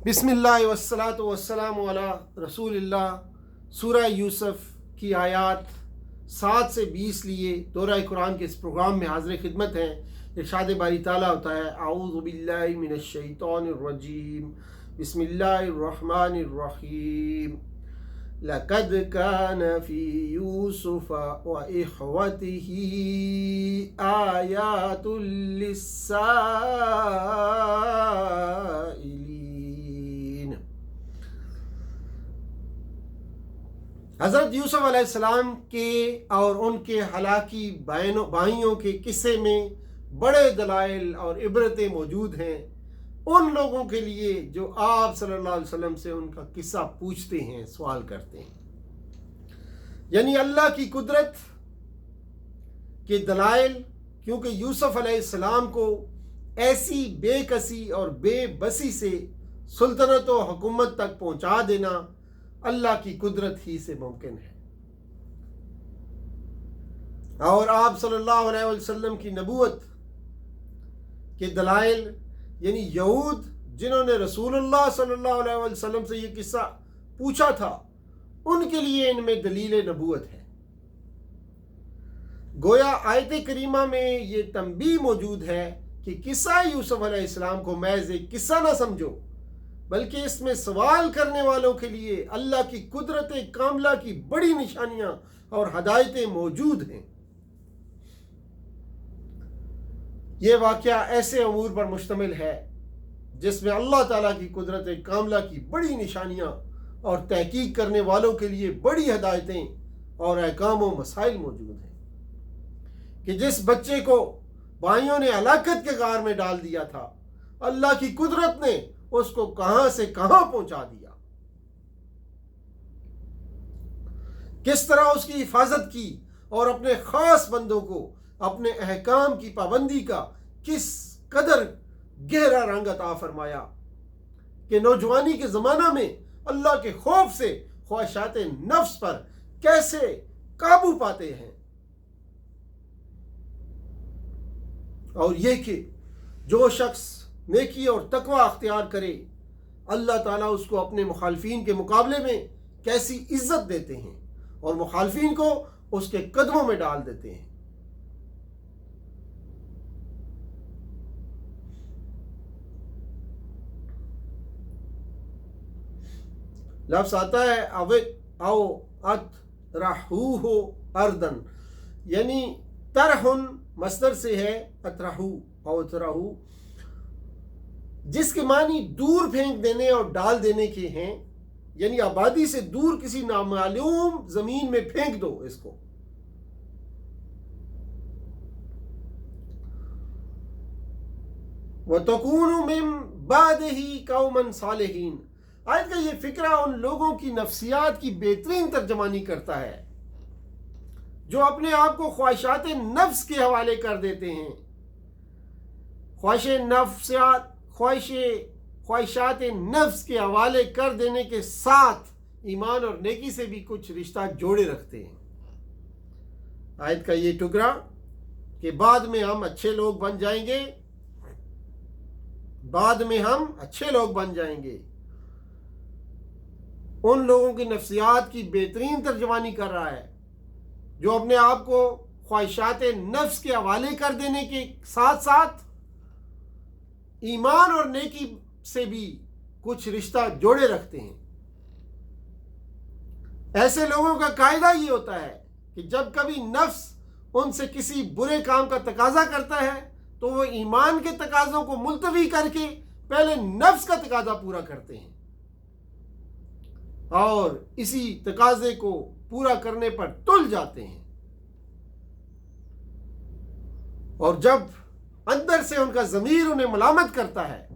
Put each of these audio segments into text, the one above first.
बिस्मिल्लाह वस्सलातु वस्सलामु अला रसूलिल्लाह। सूरह यूसुफ की आयत 7 से 20 लिए दौरा कुरान के इस प्रोग्राम में हाज़िर खिदमत हैं। इरशाद बारी ताला होता है, आऊज़ु बिल्लाहि मिनश शैतानिर रजीम, बिस्मिल्लाहिर रहमानिर रहीम। लक़द कान फ़ी यूसुफ़ व इख़्वतिही आयातुल लिस्साइलीन। हज़रत यूसुफ अलैहिस्सलाम के और उनके हलाकी भाइयों के किस्से में बड़े दलाइल और इबरतें मौजूद हैं उन लोगों के लिए जो आप सल्लल्लाहु अलैहि वसल्लम से उनका किस्सा पूछते हैं, सवाल करते हैं। यानी अल्लाह की कुदरत के दलाइल, क्योंकि यूसुफ अलैहिस्सलाम को ऐसी बेकसी और बेबसी से सुल्तनत व हुकूमत तक पहुंचा देना अल्लाह की कुदरत ही से मुमकिन है। और आप सल्लल्लाहु अलैहि वसल्लम की नबूवत के दलाइल, यानी यहूद जिन्होंने रसूलुल्लाह सल्लल्लाहु अलैहि वसल्लम से ये किस्सा पूछा था, उनके लिए इनमें दलील नबूवत है। गोया आयत करीमा में ये तंबीह मौजूद है कि किस्सा यूसुफ अलैहिस्सलाम को महज एक किस्सा ना समझो, बल्कि इसमें सवाल करने वालों के लिए अल्लाह की कुदरत कामिला की बड़ी निशानियां और हदायतें मौजूद हैं। ये वाक़या ऐसे अमूर पर मुश्तमिल है जिसमें अल्लाह ताला की कुदरत कामिला की बड़ी निशानियां और तहकीक करने वालों के लिए बड़ी हदायतें और अहकाम व मसाइल मौजूद हैं कि जिस बच्चे को भाइयों ने हलाकत के गार में डाल दिया था, अल्लाह की कुदरत ने उसको कहां से कहां पहुंचा दिया, किस तरह उसकी हिफाजत की और अपने खास बंदों को अपने अहकाम की पाबंदी का किस कदर गहरा रंग अता फरमाया कि नौजवानी के ज़माना में अल्लाह के खौफ से ख्वाहिशात नफ्स पर कैसे काबू पाते हैं। और यह कि जो शख्स नेकी और तकवा अख्तियार करे, अल्लाह ताला उसको अपने मुखालफीन के मुकाबले में कैसी इज्जत देते हैं और मुखालफीन को उसके कदमों में डाल देते हैं। लफ्ज़ आता है अवित आओ अत राहू हो अर्दन, यानी तरहुन मस्दर से है अतराहू और तराहू, जिसके मानी दूर फेंक देने और डाल देने के हैं। यानी आबादी से दूर किसी नामालूम जमीन में फेंक दो इसको। वतकूनु मिन बादिही कौमन सालिहीन, आज का ये फिक्रा उन लोगों की नफ्सियात की बेहतरीन तर्जमानी करता है जो अपने आप को ख्वाहिशात नफ्स के हवाले कर देते हैं। ख्वाहिशात नफ्स के हवाले कर देने के साथ ईमान और नेकी से भी कुछ रिश्ता जोड़े रखते हैं। आयत का ये टुकड़ा कि बाद में हम अच्छे लोग बन जाएंगे, बाद में हम अच्छे लोग बन जाएंगे, उन लोगों की नफ्सियात की बेहतरीन तर्जमानी कर रहा है जो अपने आप को ख्वाहिशात नफ्स के हवाले कर देने के साथ साथ ईमान और नेकी से भी कुछ रिश्ता जोड़े रखते हैं। ऐसे लोगों का कायदा ये होता है कि जब कभी नफ्स उनसे किसी बुरे काम का तकाजा करता है तो वो ईमान के तकाजों को मुलतवी करके पहले नफ्स का तकाजा पूरा करते हैं और इसी तकाजे को पूरा करने पर तुल जाते हैं। और जब अंदर से उनका ज़मीर उन्हें मलामत करता है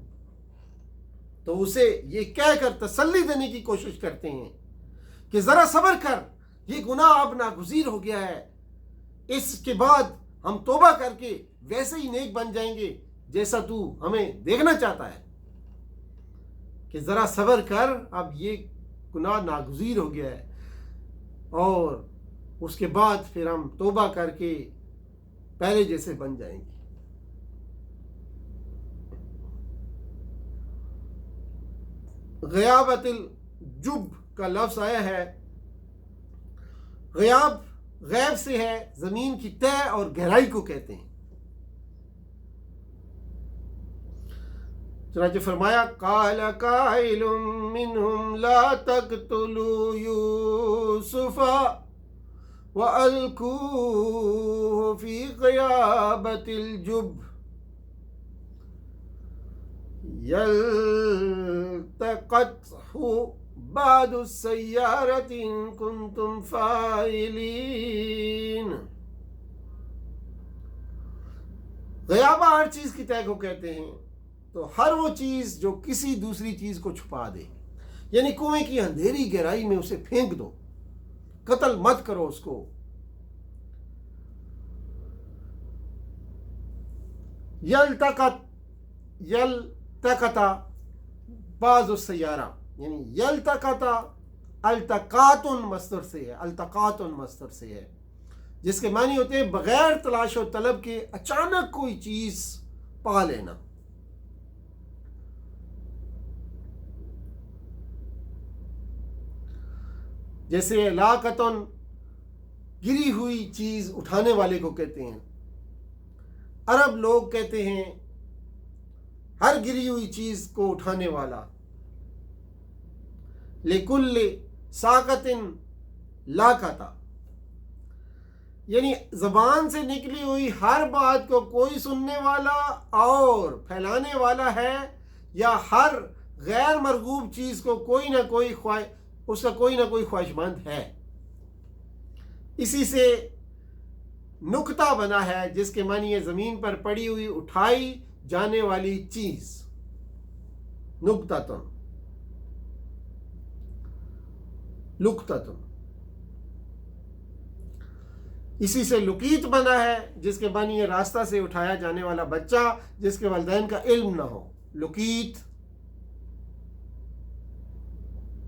तो उसे ये कहकर तसल्ली देने की कोशिश करते हैं कि ज़रा सब्र कर, ये गुनाह अब नागुज़ीर हो गया है, इसके बाद हम तौबा करके वैसे ही नेक बन जाएंगे जैसा तू हमें देखना चाहता है। कि ज़रा सब्र कर, अब ये गुनाह नागुज़ीर हो गया है और उसके बाद फिर हम तौबा करके पहले जैसे बन जाएंगे। ग़याबतिल जुब का लफ्ज़ आया है। ग़याब गैब से है, ज़मीन की तह और गहराई को कहते हैं। चुनांचे फरमाया क़ाल क़ाइलुम मिनहुम ला तक़्तुलू यूसुफ़ा व अलकूहु फ़ी ग़याबतिल जुब यल्तक़तहु बादु सय्यारति इन कुंतुम फ़ाइलीन। ग़याबा हर चीज़ की तह को कहते हैं, तो हर वो चीज़ जो किसी दूसरी चीज़ को छुपा दे, यानी कुएं की अंधेरी गहराई में उसे फेंक दो, कत्ल मत करो उसको। यल्तक़ता बाज़ु सय्यारा, यानी यल्तक़ता अल्तक़ातुन मस्दर से है, अल्तक़ातुन मस्दर से है, जिसके मानी होते हैं बगैर तलाश और तलब के अचानक कोई चीज़ पा लेना। जैसे लाकतन गिरी हुई चीज़ उठाने वाले को कहते हैं। अरब लोग कहते हैं हर गिरी हुई चीज़ को उठाने वाला। लिकुल्ल साकतिन लाकता, यानी ज़बान से निकली हुई हर बात को कोई सुनने वाला और फैलाने वाला है, या हर गैर मरगूब चीज़ को कोई ना कोई उसका कोई ना कोई ख्वाहिशमंद है। इसी से नुक्ता बना है, जिसके मानी है ज़मीन पर पड़ी हुई उठाई जाने वाली चीज़, नुक्तातुन, लुक्तातुन। इसी से लुकीत बना है, जिसके मानी है रास्ता से उठाया जाने वाला बच्चा जिसके वालिदैन का इल्म ना हो। लुकीत,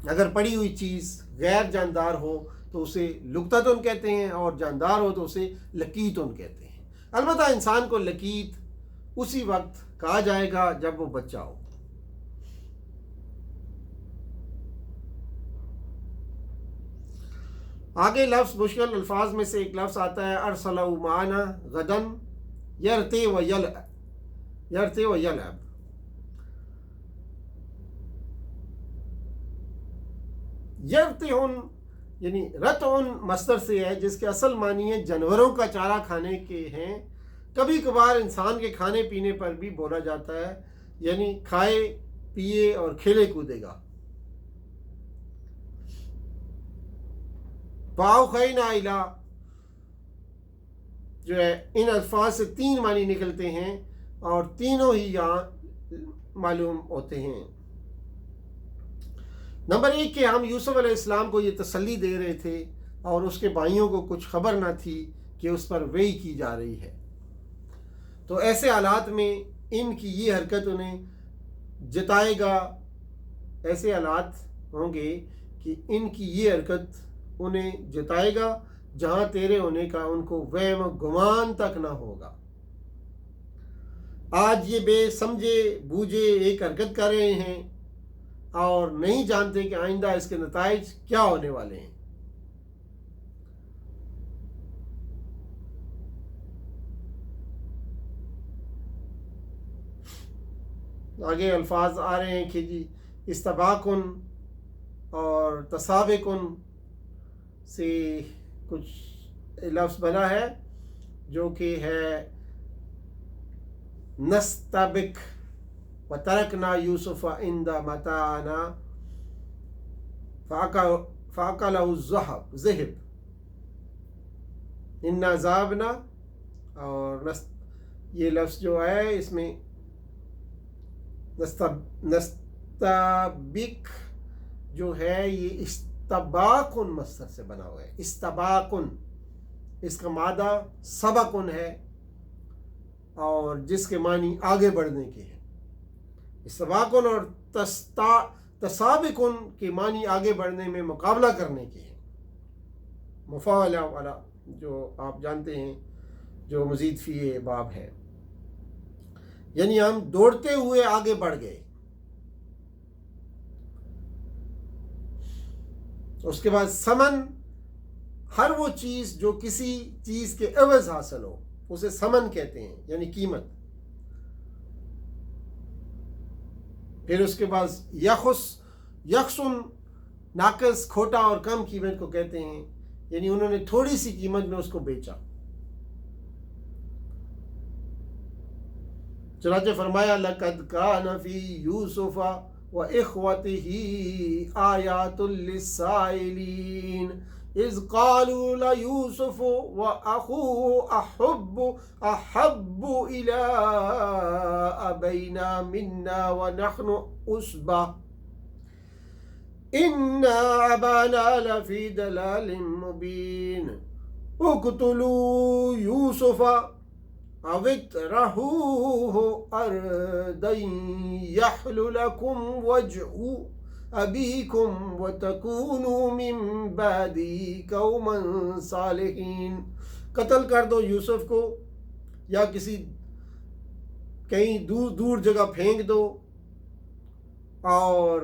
अगर पड़ी हुई चीज़ गैर जानदार हो तो उसे लुक्तातुन कहते हैं, और जानदार हो तो उसे लकीतुन कहते हैं। अलबत्ता इंसान को लकीत उसी वक्त कहा जाएगा जब वो बच्चा हो। आगे लफ्ज़ मुश्किल अल्फाज में से एक लफ्ज़ आता है अरसलहु माना गदन यरते व यलअब। यरतेउन यानी रतउन मस्दर से है, जिसके असल मानी है जानवरों का चारा खाने के हैं। कभी कभार इंसान के खाने पीने पर भी बोला जाता है, यानी खाए पिए और खेले कूदेगा। पाउखैना इला जो है, इन अल्फाज से तीन मानी निकलते हैं और तीनों ही यहाँ मालूम होते हैं। नंबर एक कि हम यूसुफ अलैहिस्सलाम को ये तसल्ली दे रहे थे और उसके भाइयों को कुछ खबर ना थी कि उस पर वही की जा रही है। तो ऐसे हालात में इनकी ये हरकत उन्हें जताएगा, ऐसे हालात होंगे कि इनकी ये हरकत उन्हें जताएगा जहाँ तेरे होने का उनको वहम गुमान तक ना होगा। आज ये बेसमझे बूझे एक हरकत कर रहे हैं और नहीं जानते कि आइंदा इसके नताइज क्या होने वाले हैं। आगे अल्फाज आ रहे हैं कि जी इस्तबाकुन और तसाबिकुन से कुछ लफ्ज़ बना है, जो कि है नस्तबिक व तरकना यूसुफ इंदा मताना फ़ाकलहु ज़िहब इन्ना ज़ाबना। और ये लफ्ज़ जो है इसमें नस्तबिक जो है ये इस्तबाकुन मस्दर से बना हुआ है। इस्तबाकुन इसका मादा सबकुन है और जिसके मानी आगे बढ़ने के हैं। इस्तबाकुन और तसाबिकुन के मानी आगे बढ़ने में मुकाबला करने के हैं। मुफाअला वाला जो आप जानते हैं, जो मज़ीद फ़ी बाब है, यानी हम दौड़ते हुए आगे बढ़ गए। اس کے بعد ثمن، ہر وہ چیز جو کسی چیز کے عوض حاصل ہو اسے ثمن کہتے ہیں، یعنی قیمت۔ پھر اس کے بعد یخسن ناقص، کھوٹا اور کم قیمت کو کہتے ہیں، یعنی انہوں نے تھوڑی سی قیمت میں اس کو بیچا۔ چنانچہ فرمایا لَقَدْ كَانَ فِي يُوسُفَ وَإِخْوَتِهِ آيَاتٌ لِلسَّائِلِينَ إِذْ قَالُوا لَيُوسُفُ وَأَخُوهُ أَحَبُّ إِلَىٰ أَبَيْنَا مِنَّا وَنَحْنُ عُصْبَةٌ إِنَّ أَبَانَا لَفِي ضَلَالٍ مُّبِينٍ اقْتُلُوا يُوسُفَ أَوِ اطْرَحُوهُ أَرْضًا يَخْلُ لَكُمْ وَجْهُ أَبِيكُمْ وَتَكُونُوا مِن بَعْدِهِ قَوْمًا صَالِحِينَ۔ قتل کر دو یوسف کو یا کہیں دور جگہ پھینک دو، اور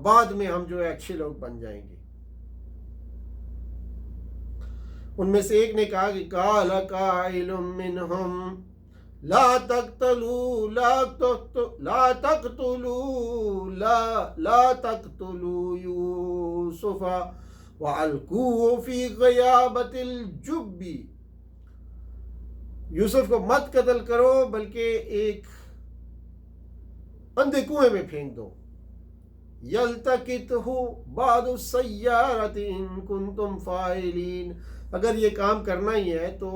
بعد میں ہم جو ہے اچھے لوگ بن جائیں گے۔ ان میں سے ایک نے کہا کہ قَالَ قَائِلٌ مِّنْهُمْ لا تقتلوا يوسف وَأَلْقُوهُ فِي غَيَابَتِ الْجُبِّ، یوسف کو مت قتل کرو بلکہ ایک اندھے کنویں میں پھینک دو۔ يَلْتَقِطْهُ بَعْضُ السَّيَّارَةِ إِن كُنتُمْ فَاعِلِينَ، اگر یہ کام کرنا ہی ہے تو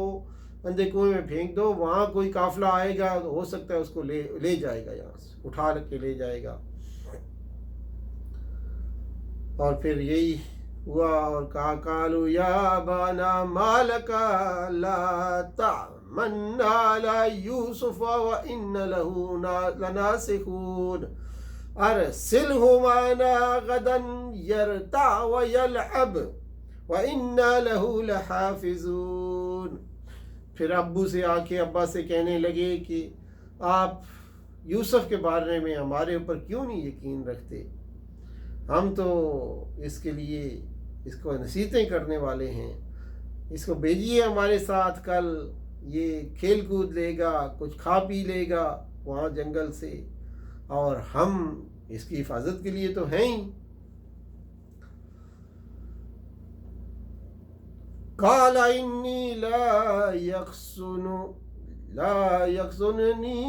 اندھے کنویں میں پھینک دو، وہاں کوئی قافلہ آئے گا تو ہو سکتا ہے اس کو لے جائے گا، یہاں سے اٹھا کے لے جائے گا۔ اور پھر یہی ہوا، اور کہا قالوا یا ابانا ما لک لا تأمنا علی یوسف وإن له لناصحون ارسلہ معنا غدا یرتع ویلعب وإنا له لحافظون۔ پھر ابا سے کہنے لگے کہ آپ یوسف کے بارے میں ہمارے اوپر کیوں نہیں یقین رکھتے؟ ہم تو اس کے لیے اس کو نصیحتیں کرنے والے ہیں، اس کو بھیجیے ہمارے ساتھ، کل یہ کھیل کود لے گا، کچھ کھا پی لے گا وہاں جنگل سے، اور ہم اس کی حفاظت کے لیے تو ہیں ہی۔ قال انی لا یحزننی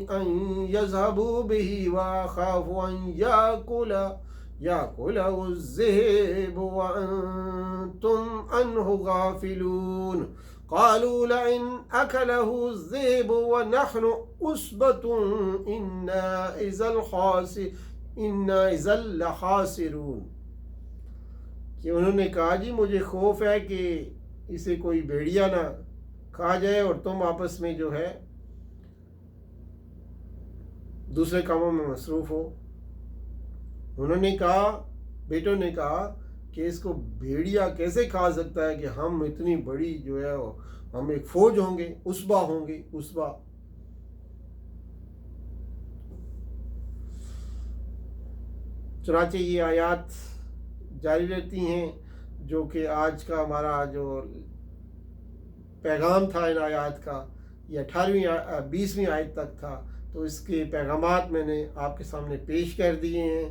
ان یذهبوا به واخاف ان یاکلہ الذئب وانتم عنہ غافلون قالوا لئن اکلہ الذئب ونحن عصبۃ انا اذا لخاسرون، کہ انہوں نے کہا جی مجھے خوف ہے کہ اسے کوئی بھیڑیا نہ کھا جائے اور تم آپس میں جو ہے دوسرے کاموں میں مصروف ہو۔ انہوں نے کہا، بیٹوں نے کہا کہ اس کو بھیڑیا کیسے کھا سکتا ہے کہ ہم اتنی بڑی جو ہے ہم ایک فوج ہوں گے، عصبہ ہوں گے، عصبہ۔ چنانچہ یہ آیات جاری رہتی ہیں، جو کہ آج کا ہمارا جو پیغام تھا ان آیات کا، یہ 20ویں آیت تک تھا، تو اس کے پیغامات میں نے آپ کے سامنے پیش کر دیے ہیں،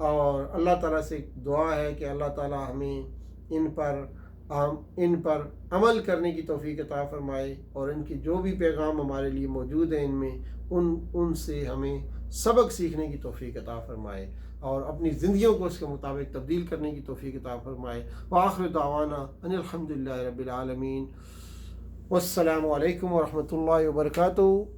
اور اللہ تعالیٰ سے دعا ہے کہ اللہ تعالیٰ ہمیں ان پر عمل کرنے کی توفیق عطا فرمائے، اور ان کے جو بھی پیغام ہمارے لیے موجود ہیں ان میں ان سے ہمیں سبق سیکھنے کی توفیق عطا فرمائے، اور اپنی زندگیوں کو اس کے مطابق تبدیل کرنے کی توفیق عطا فرمائے۔ وآخر دعوانا ان الحمدللہ رب العالمین، والسلام علیکم ورحمۃ اللہ وبرکاتہ۔